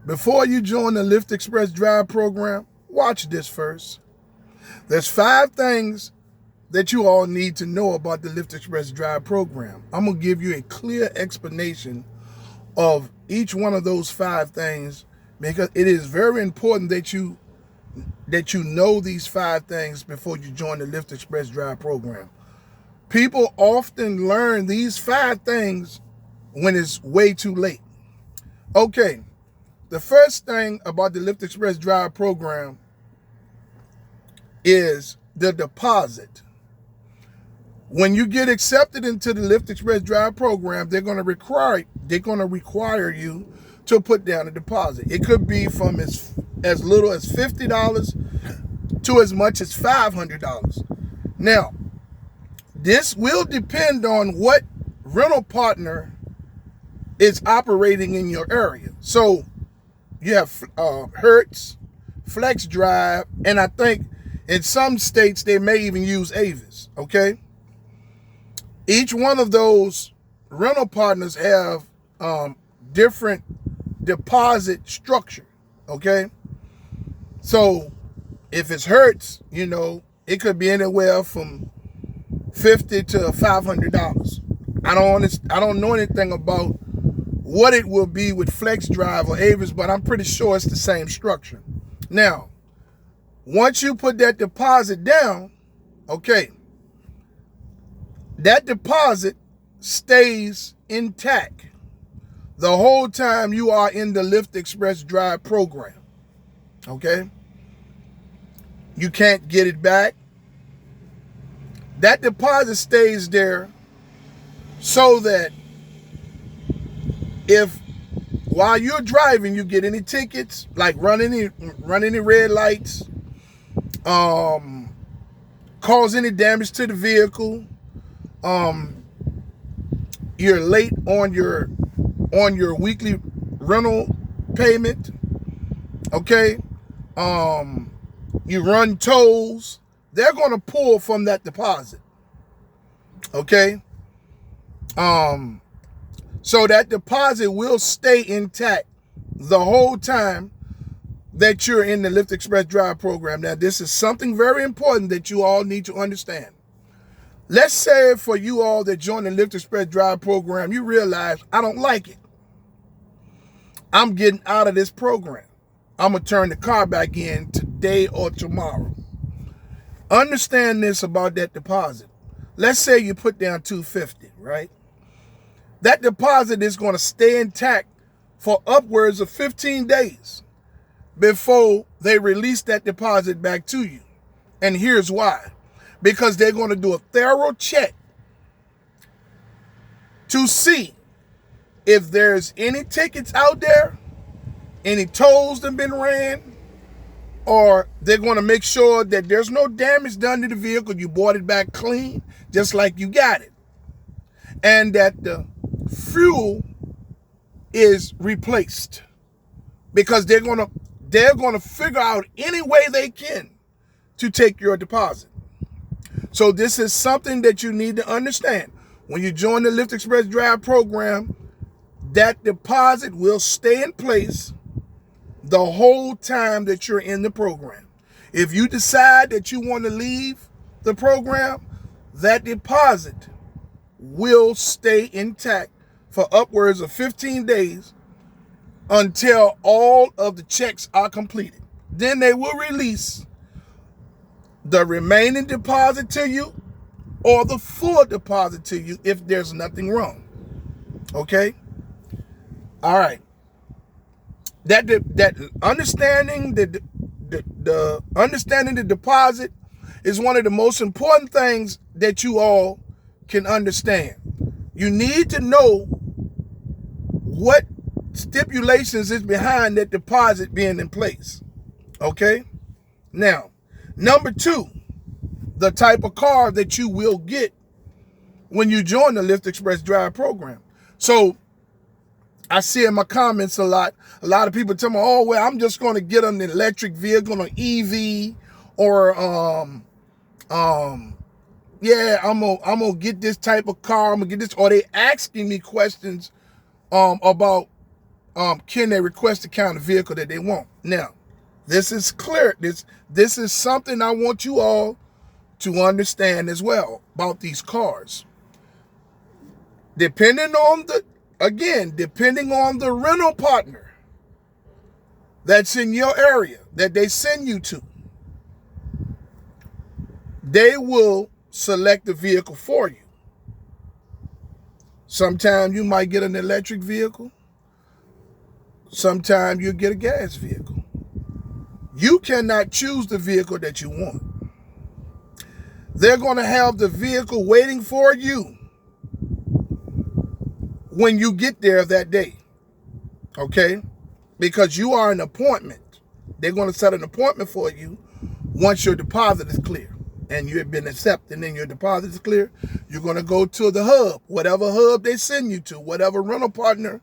Before you join the Lyft Express Drive program, watch this first. There's 5 things that you all need to know about the Lyft Express Drive program. I'm going to give you a clear explanation of each one of those 5 things because it is very important that you know these 5 things before you join the Lyft Express Drive program. People often learn these 5 things when it's way too late. Okay, the first thing about the Lyft Express Drive program is the deposit. When you get accepted into the Lyft Express Drive program, they're going to require you to put down a deposit. It could be from as little as $50 to as much as $500. Now, this will depend on what rental partner is operating in your area. So you have Hertz, Flex Drive, and I think in some states they may even use Avis, okay? Each one of those rental partners have different deposit structure, okay? So if it's Hertz, it could be anywhere from $50 to $500. I don't know anything about what it will be with Flex Drive or Avis, but I'm pretty sure it's the same structure. Now, once you put that deposit down, okay, that deposit stays intact the whole time you are in the Lyft Express Drive program, okay? You can't get it back. That deposit stays there so that if while you're driving you get any tickets, like run any red lights, cause any damage to the vehicle, you're late on your weekly rental payment, okay, you run tolls, they're going to pull from that deposit, okay? So that deposit will stay intact the whole time that you're in the Lyft Express Drive program. Now, this is something very important that you all need to understand. Let's say for you all that join the Lyft Express Drive program, you realize, I don't like it. I'm getting out of this program. I'm going to turn the car back in today or tomorrow. Understand this about that deposit. Let's say you put down $250, right? That deposit is going to stay intact for upwards of 15 days before they release that deposit back to you. And here's why. Because they're going to do a thorough check to see if there's any tickets out there, any tolls that have been ran, or they're going to make sure that there's no damage done to the vehicle. You bought it back clean, just like you got it. And that the fuel is replaced, because they're going to figure out any way they can to take your deposit. So this is something that you need to understand. When you join the Lyft Express Drive program, that deposit will stay in place the whole time that you're in the program. If you decide that you want to leave the program, that deposit will stay intact for upwards of 15 days until all of the checks are completed. Then they will release the remaining deposit to you or the full deposit to you if there's nothing wrong. Okay? All right. That understanding the understanding the deposit is one of the most important things that you all can understand. You need to know what stipulations is behind that deposit being in place. Okay? Now, number 2, the type of car that you will get when you join the Lyft Express Drive program. So I see in my comments a lot of people tell me, oh, well, I'm just going to get an electric vehicle, an EV, or yeah, I'm gonna get this type of car, I'm gonna get this, or they asking me questions about can they request the kind of vehicle that they want? Now, this is clear. This is something I want you all to understand as well about these cars. Depending on the rental partner that's in your area that they send you to, they will select the vehicle for you. Sometimes you might get an electric vehicle. Sometimes you get a gas vehicle. You cannot choose the vehicle that you want. They're going to have the vehicle waiting for you when you get there that day. Okay? Because you are an appointment. They're going to set an appointment for you once your deposit is clear and you have been accepted and then your deposit is clear. You're going to go to the hub, whatever hub they send you to, whatever rental partner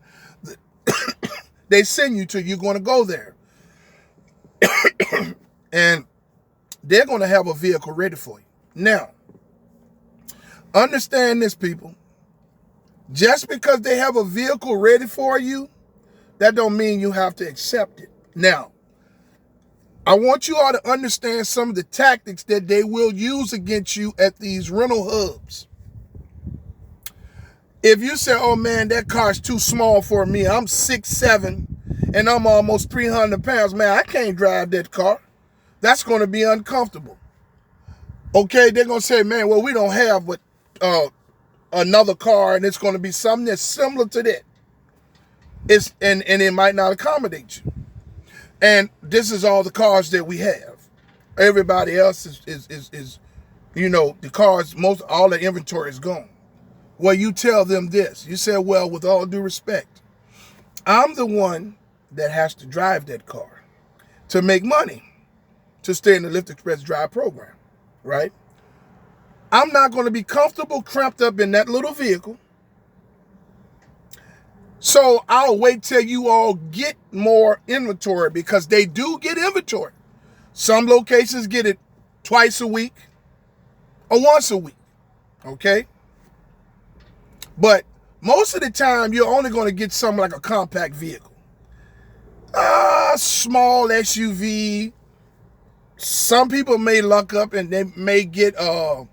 they send you to, you're going to go there. And they're going to have a vehicle ready for you. Now, understand this, people. Just because they have a vehicle ready for you, that don't mean you have to accept it. Now, I want you all to understand some of the tactics that they will use against you at these rental hubs. If you say, oh man, that car's too small for me, I'm 6'7", and I'm almost 300 pounds, man, I can't drive that car. That's going to be uncomfortable. Okay, they're going to say, man, well, we don't have but another car, and it's going to be something that's similar to that. And it might not accommodate you. And this is all the cars that we have. Everybody else is the cars, all the inventory is gone. Well, you tell them this. You say, well, with all due respect, I'm the one that has to drive that car to make money to stay in the Lyft Express Drive program, right? I'm not going to be comfortable cramped up in that little vehicle. So I'll wait till you all get more inventory, because they do get inventory. Some locations get it twice a week or once a week, okay? But most of the time, you're only going to get something like a compact vehicle. A small SUV. Some people may luck up and they may get a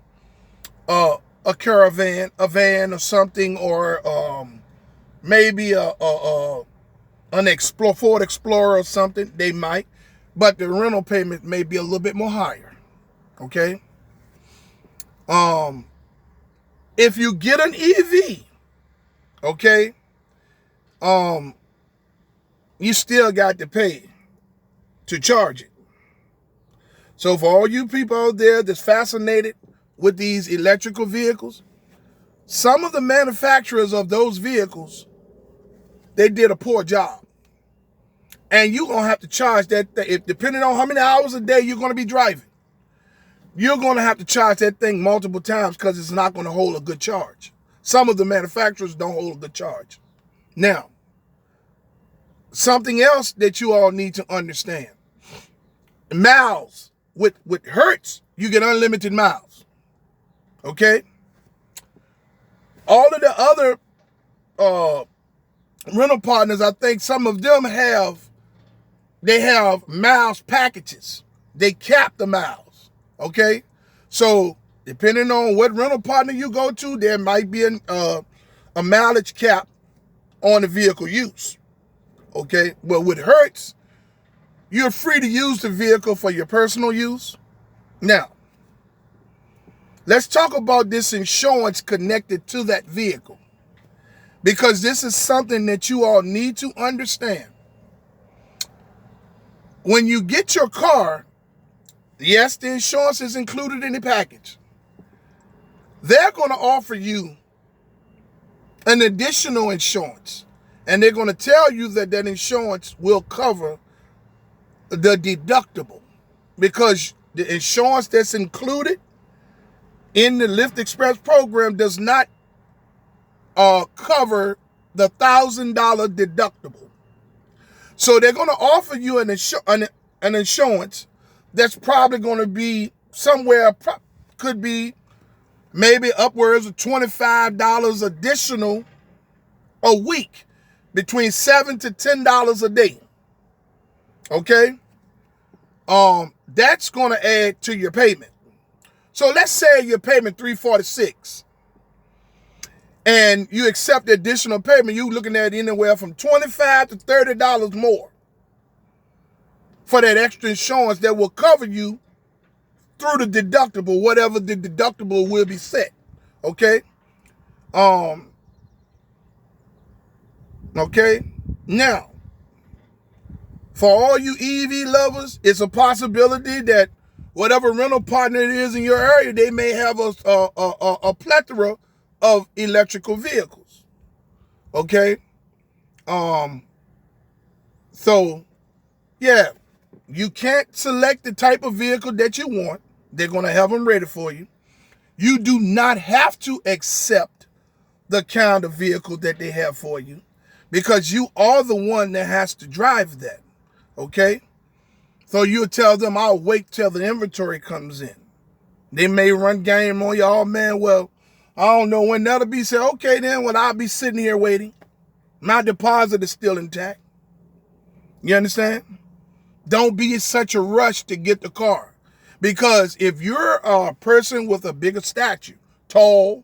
caravan, a van or something, or maybe an Ford Explorer or something. They might. But the rental payment may be a little bit more higher. Okay? If you get an EV, okay, you still got to pay to charge it. So for all you people out there that's fascinated with these electrical vehicles, some of the manufacturers of those vehicles, they did a poor job. And you're going to have to charge that, depending on how many hours a day you're going to be driving. You're going to have to charge that thing multiple times, because it's not going to hold a good charge. Some of the manufacturers don't hold a good charge. Now, something else that you all need to understand. Miles. With Hertz, you get unlimited miles. Okay? All of the other rental partners, I think some of them have miles packages. They cap the miles. Okay, so depending on what rental partner you go to, there might be a mileage cap on the vehicle use. Okay, but with Hertz, you're free to use the vehicle for your personal use. Now, let's talk about this insurance connected to that vehicle, because this is something that you all need to understand. When you get your car, yes, the insurance is included in the package. They're going to offer you an additional insurance, and they're going to tell you that that insurance will cover the deductible, because the insurance that's included in the Lyft Express program does not cover the $1,000 deductible. So they're going to offer you an insurance that's probably going to be somewhere, could be maybe upwards of $25 additional a week, between $7 to $10 a day. Okay? That's going to add to your payment. So let's say your payment $346 and you accept the additional payment, you're looking at anywhere from $25 to $30 more for that extra insurance that will cover you through the deductible, whatever the deductible will be set. Okay? Okay? Now, for all you EV lovers, it's a possibility that whatever rental partner it is in your area, they may have a plethora of electrical vehicles. Okay? So, yeah, you can't select the type of vehicle that you want. They're going to have them ready for you. You do not have to accept the kind of vehicle that they have for you because you are the one that has to drive that. Okay? So you'll tell them, I'll wait till the inventory comes in. They may run game on you. Oh, man, well, I don't know when that'll be. Say, okay, then, well, I'll be sitting here waiting. My deposit is still intact. You understand? Don't be in such a rush to get the car. Because if you're a person with a bigger stature, tall,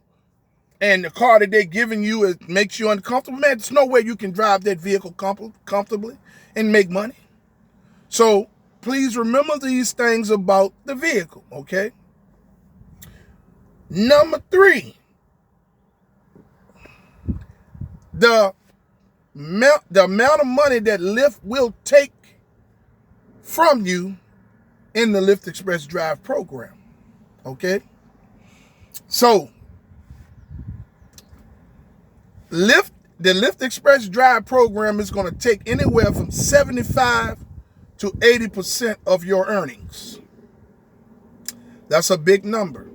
and the car that they're giving you makes you uncomfortable, man, there's no way you can drive that vehicle comfortably and make money. So please remember these things about the vehicle, okay? Number 3, the amount of money that Lyft will take from you in the Lyft Express Drive program, okay? So, the Lyft Express Drive program is going to take anywhere from 75 to 80% of your earnings. That's a big number.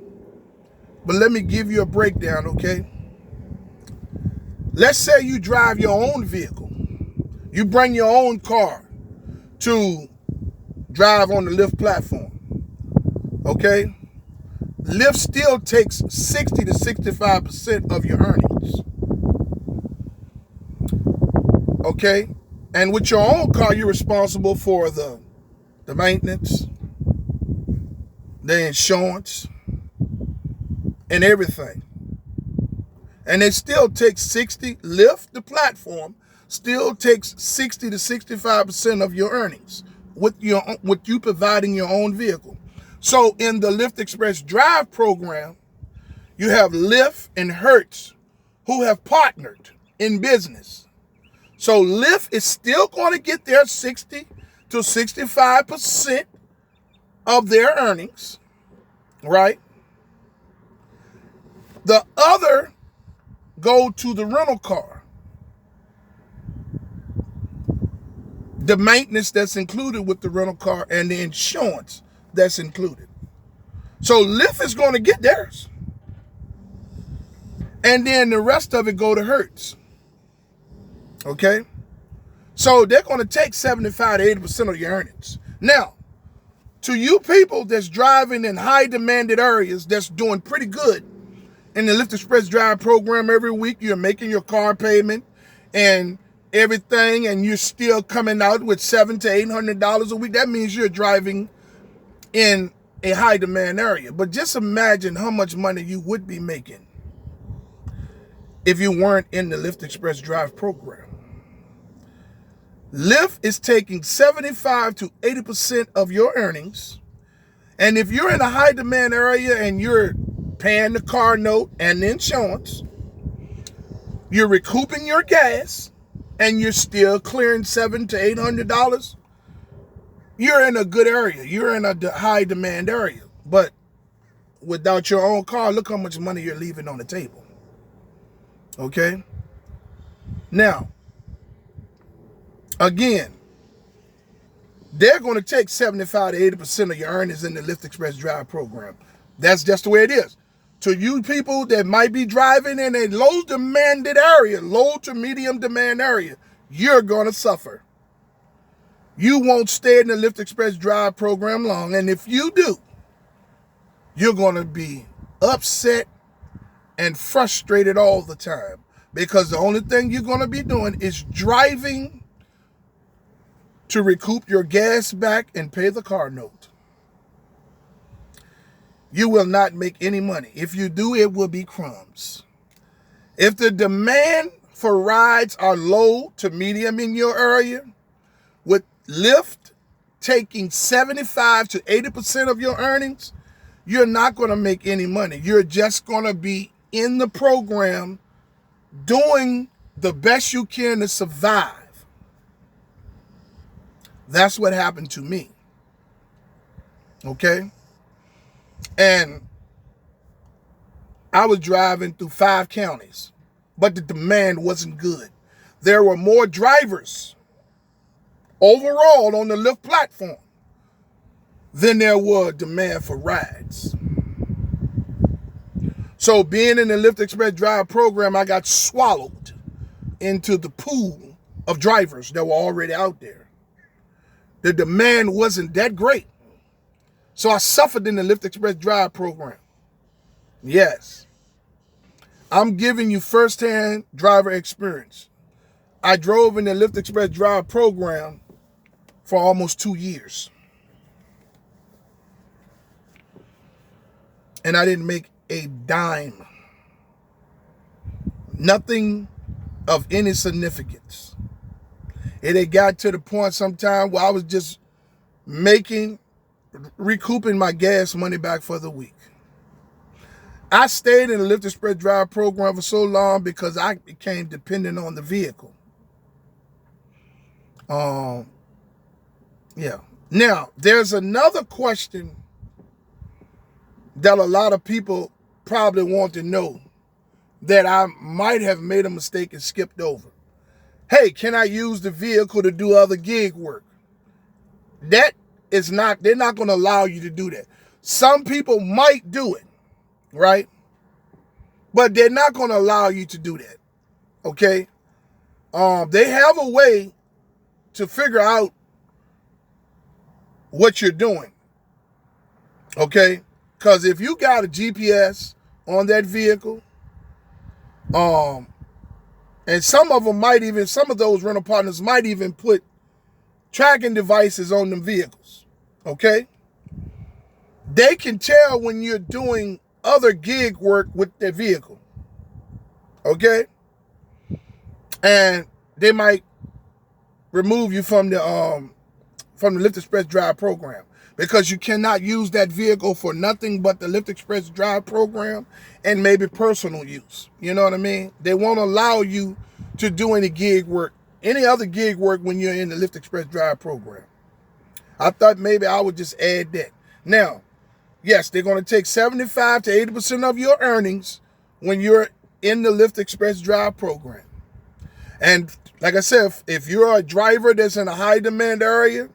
But let me give you a breakdown, okay? Let's say you drive your own vehicle. You bring your own car to drive on the Lyft platform, okay? Lyft still takes 60 to 65% of your earnings, okay? And with your own car, you're responsible for the maintenance, the insurance, and everything. And it still takes Lyft, the platform, still takes 60 to 65% of your earnings with you providing your own vehicle. So in the Lyft Express Drive program, you have Lyft and Hertz who have partnered in business. So Lyft is still going to get their 60 to 65% of their earnings, right? The other go to the rental car, the maintenance that's included with the rental car, and the insurance that's included. So Lyft is going to get theirs. And then the rest of it go to Hertz. Okay? So they're going to take 75 to 80% of your earnings. Now, to you people that's driving in high demanded areas that's doing pretty good in the Lyft Express Drive program every week, you're making your car payment and everything, and you're still coming out with $700 to $800 a week. That means you're driving in a high demand area. But just imagine how much money you would be making if you weren't in the Lyft Express Drive program. Lyft is taking 75 to 80% of your earnings. And if you're in a high demand area and you're paying the car note and the insurance, you're recouping your gas, and you're still clearing $700 to $800, you're in a good area. You're in a high demand area. But without your own car, look how much money you're leaving on the table. Okay? Now, again, they're going to take 75 to 80% of your earnings in the Lyft Express Drive program. That's just the way it is. To you people that might be driving in a low demanded area, low to medium demand area, you're going to suffer. You won't stay in the Lyft Express Drive program long. And if you do, you're going to be upset and frustrated all the time because the only thing you're going to be doing is driving to recoup your gas back and pay the car note. You will not make any money. If you do, it will be crumbs. If the demand for rides are low to medium in your area, with Lyft taking 75 to 80% of your earnings, you're not going to make any money. You're just going to be in the program doing the best you can to survive. That's what happened to me. Okay? And I was driving through 5 counties, but the demand wasn't good. There were more drivers overall on the Lyft platform than there were demand for rides. So being in the Lyft Express Drive program, I got swallowed into the pool of drivers that were already out there. The demand wasn't that great. So I suffered in the Lyft Express Drive program. Yes. I'm giving you firsthand driver experience. I drove in the Lyft Express Drive program for almost 2 years. And I didn't make a dime. Nothing of any significance. It had got to the point sometime where I was just recouping my gas money back for the week. I stayed in the Lyft Express Drive program for so long because I became dependent on the vehicle. Yeah. Now, there's another question that a lot of people probably want to know that I might have made a mistake and skipped over. Hey, can I use the vehicle to do other gig work? They're not going to allow you to do that. Some people might do it, right? But they're not going to allow you to do that, okay? They have a way to figure out what you're doing, okay? Because if you got a GPS on that vehicle, and some of those rental partners might even put tracking devices on them vehicles, okay? They can tell when you're doing other gig work with their vehicle, okay? And they might remove you from the Lyft Express Drive program because you cannot use that vehicle for nothing but the Lyft Express Drive program and maybe personal use. You know what I mean? They won't allow you to do any other gig work when you're in the Lyft Express Drive program. I thought maybe I would just add that. Now, yes, they're going to take 75 to 80% of your earnings when you're in the Lyft Express Drive program. And like I said, if you're a driver that's in a high demand area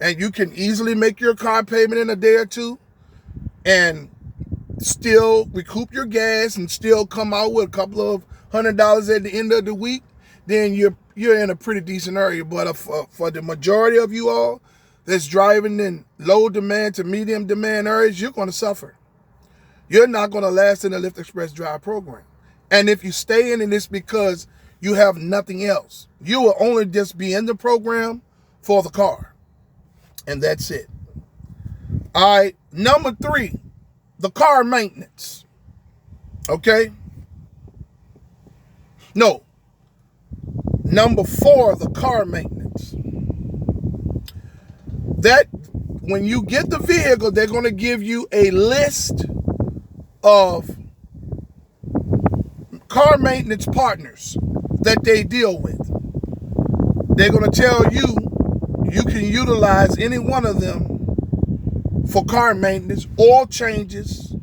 and you can easily make your car payment in a day or two and still recoup your gas and still come out with a couple of $100 at the end of the week, then you're in a pretty decent area. But for the majority of you all that's driving in low demand to medium demand areas, you're going to suffer. You're not going to last in the Lyft Express Drive program. And if you stay in it, it's because you have nothing else. You will only just be in the program for the car. And that's it. All right. Number 3, the car maintenance. Okay? No. Number 4, the car maintenance. That when you get the vehicle, they're going to give you a list of car maintenance partners that they deal with. They're going to tell you you can utilize any one of them for car maintenance, oil changes,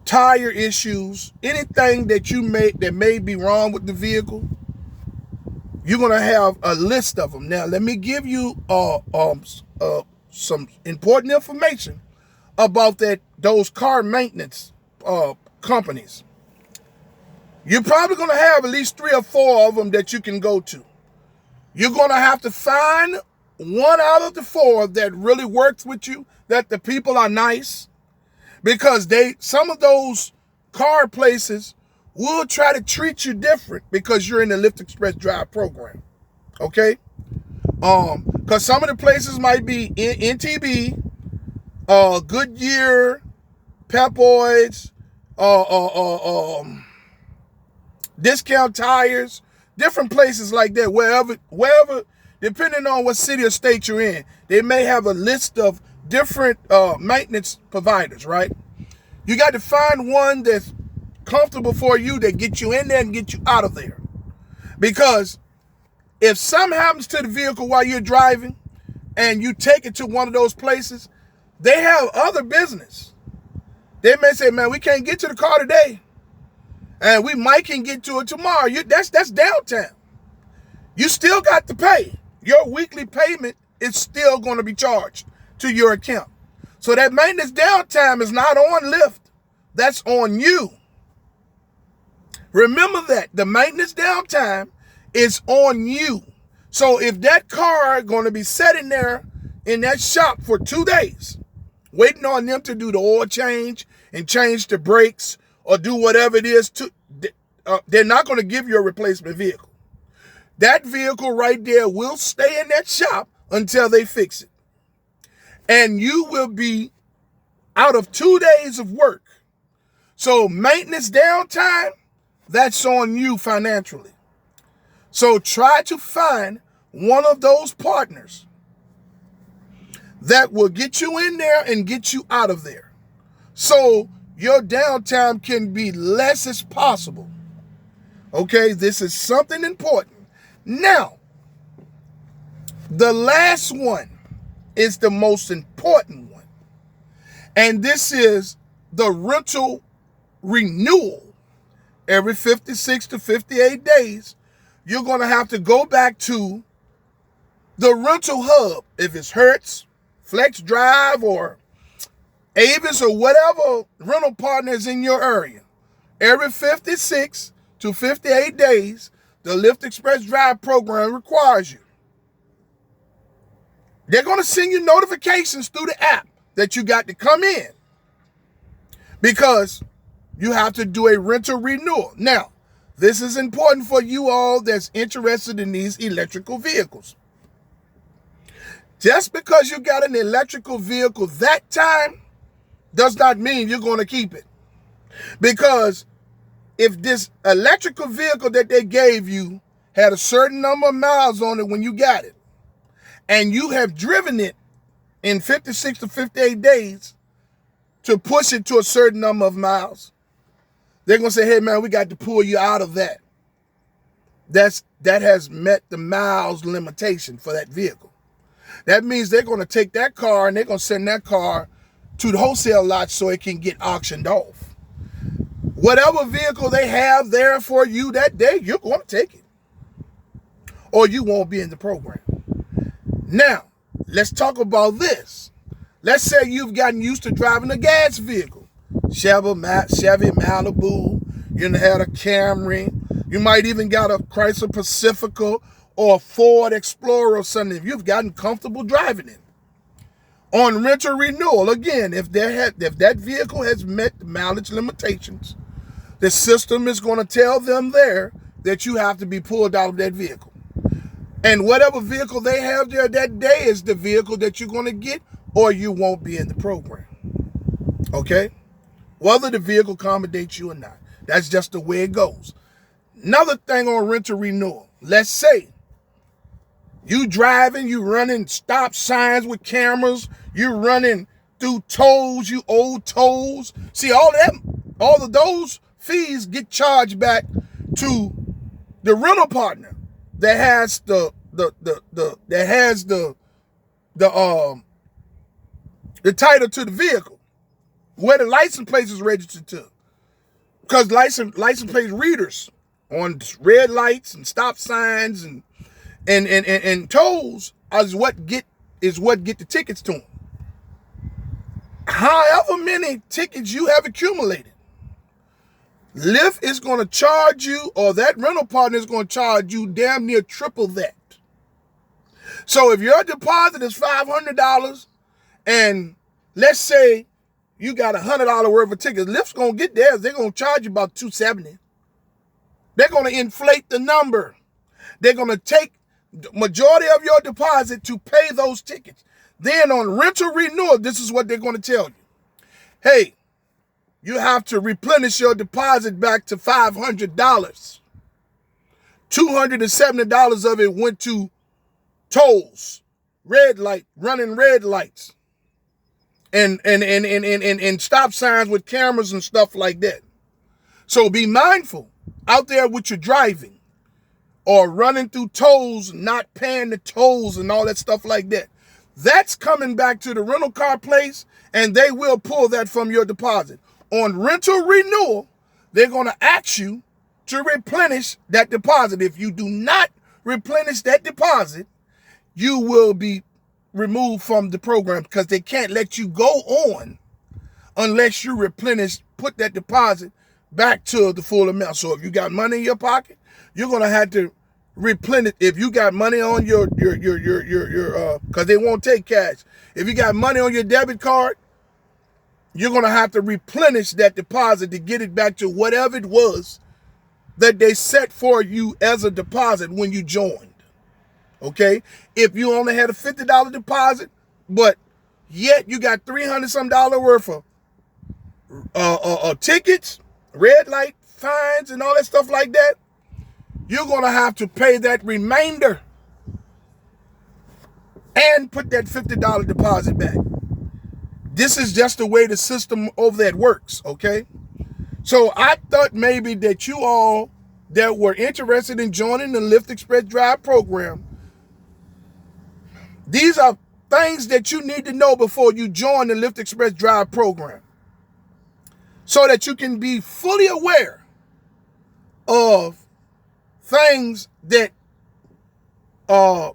tire issues, anything that may be wrong with the vehicle. You're going to have a list of them. Now, let me give you some important information about those car maintenance companies. You're probably going to have at least 3 or 4 of them that you can go to. You're going to have to find one out of the 4 that really works with you, that the people are nice, because some of those car places we'll try to treat you different because you're in the Lyft Express Drive program. Okay? Because some of the places might be NTB, Goodyear, Pep Boys, Discount Tires, different places like that. Wherever, depending on what city or state you're in, they may have a list of different maintenance providers, right? You got to find one that's comfortable for you, that get you in there and get you out of there. Because if something happens to the vehicle while you're driving and you take it to one of those places, they have other business. They may say, man, we can't get to the car today, and we might can get to it tomorrow. That's downtime. You still got to pay. Your weekly payment is still going to be charged to your account. So that maintenance downtime is not on Lyft. That's on you. Remember that. The maintenance downtime is on you. So if that car is going to be sitting there in that shop for 2 days, waiting on them to do the oil change and change the brakes or do whatever it is, they're not going to give you a replacement vehicle. That vehicle right there will stay in that shop until they fix it. And you will be out of 2 days of work. So maintenance downtime, that's on you financially. So try to find one of those partners that will get you in there and get you out of there, so your downtime can be less as possible. Okay, this is something important. Now, the last one is the most important one. And this is the rental renewal. Every 56 to 58 days, you're going to have to go back to the rental hub. If it's Hertz, Flex Drive, or Avis, or whatever rental partner is in your area. Every 56 to 58 days, the Lyft Express Drive program requires you. They're going to send you notifications through the app that you got to come in, because you have to do a rental renewal. Now, this is important for you all that's interested in these electrical vehicles. Just because you got an electrical vehicle that time does not mean you're going to keep it. Because if this electrical vehicle that they gave you had a certain number of miles on it when you got it, and you have driven it in 56 to 58 days to push it to a certain number of miles, they're going to say, hey, man, we got to pull you out of that. That has met the miles limitation for that vehicle. That means they're going to take that car and they're going to send that car to the wholesale lot so it can get auctioned off. Whatever vehicle they have there for you that day, you're going to take it, or you won't be in the program. Now, let's talk about this. Let's say you've gotten used to driving a gas vehicle. Chevy Malibu, you had a Camry, you might even got a Chrysler Pacifica or a Ford Explorer or something. If you've gotten comfortable driving it. On rental renewal, again, if that vehicle has met the mileage limitations, the system is going to tell them there that you have to be pulled out of that vehicle. And whatever vehicle they have there that day is the vehicle that you're going to get, or you won't be in the program. Okay? Whether the vehicle accommodates you or not. That's just the way it goes. Another thing on rental renewal. Let's say you driving, you running stop signs with cameras, you running through tolls, you old tolls. See, all of those fees get charged back to the rental partner that has the title to the vehicle, where the license plate is registered to. Because license plate readers on red lights and stop signs and tolls is what get the tickets to them. However many tickets you have accumulated, Lyft is going to charge you, or that rental partner is going to charge you damn near triple that. So if your deposit is $500, and let's say you got $100 worth of tickets, Lyft's going to get theirs. They're going to charge you about $270. They're going to inflate the number. They're going to take the majority of your deposit to pay those tickets. Then on rental renewal, this is what they're going to tell you. Hey, you have to replenish your deposit back to $500. $270 of it went to tolls, red light, running red lights, and stop signs with cameras and stuff like that. So be mindful out there with your driving or running through tolls, not paying the tolls and all that stuff like that. That's coming back to the rental car place, and they will pull that from your deposit. On rental renewal, they're going to ask you to replenish that deposit. If you do not replenish that deposit, you will be removed from the program because they can't let you go on unless you replenish, put that deposit back to the full amount. So if you got money in your pocket, you're going to have to replenish. If you got money on your because they won't take cash. If you got money on your debit card, you're going to have to replenish that deposit to get it back to whatever it was that they set for you as a deposit when you joined. Okay? If you only had a $50 deposit, but yet you got $300 some worth of tickets, red light fines, and all that stuff like that, you're going to have to pay that remainder and put that $50 deposit back. This is just the way the system over there works, okay? So I thought maybe that you all that were interested in joining the Lyft Express Drive program, these are things that you need to know before you join the Lyft Express Drive program so that you can be fully aware of things that a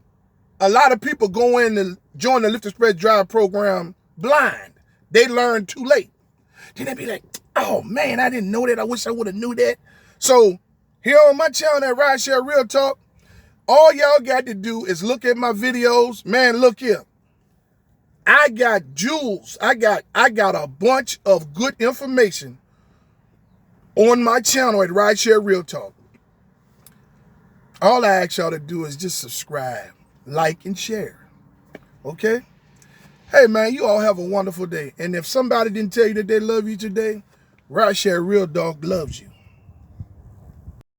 lot of people go in to join the Lyft Express Drive program blind. They learn too late. Then they be like, oh man, I didn't know that. I wish I would have knew that. So here on my channel at Rideshare Real Talk, all y'all got to do is look at my videos. Man, look here. I got jewels. I got a bunch of good information on my channel at Rideshare Real Talk. All I ask y'all to do is just subscribe, like, and share. Okay? Hey, man, you all have a wonderful day. And if somebody didn't tell you that they love you today, Rideshare Real Dog loves you.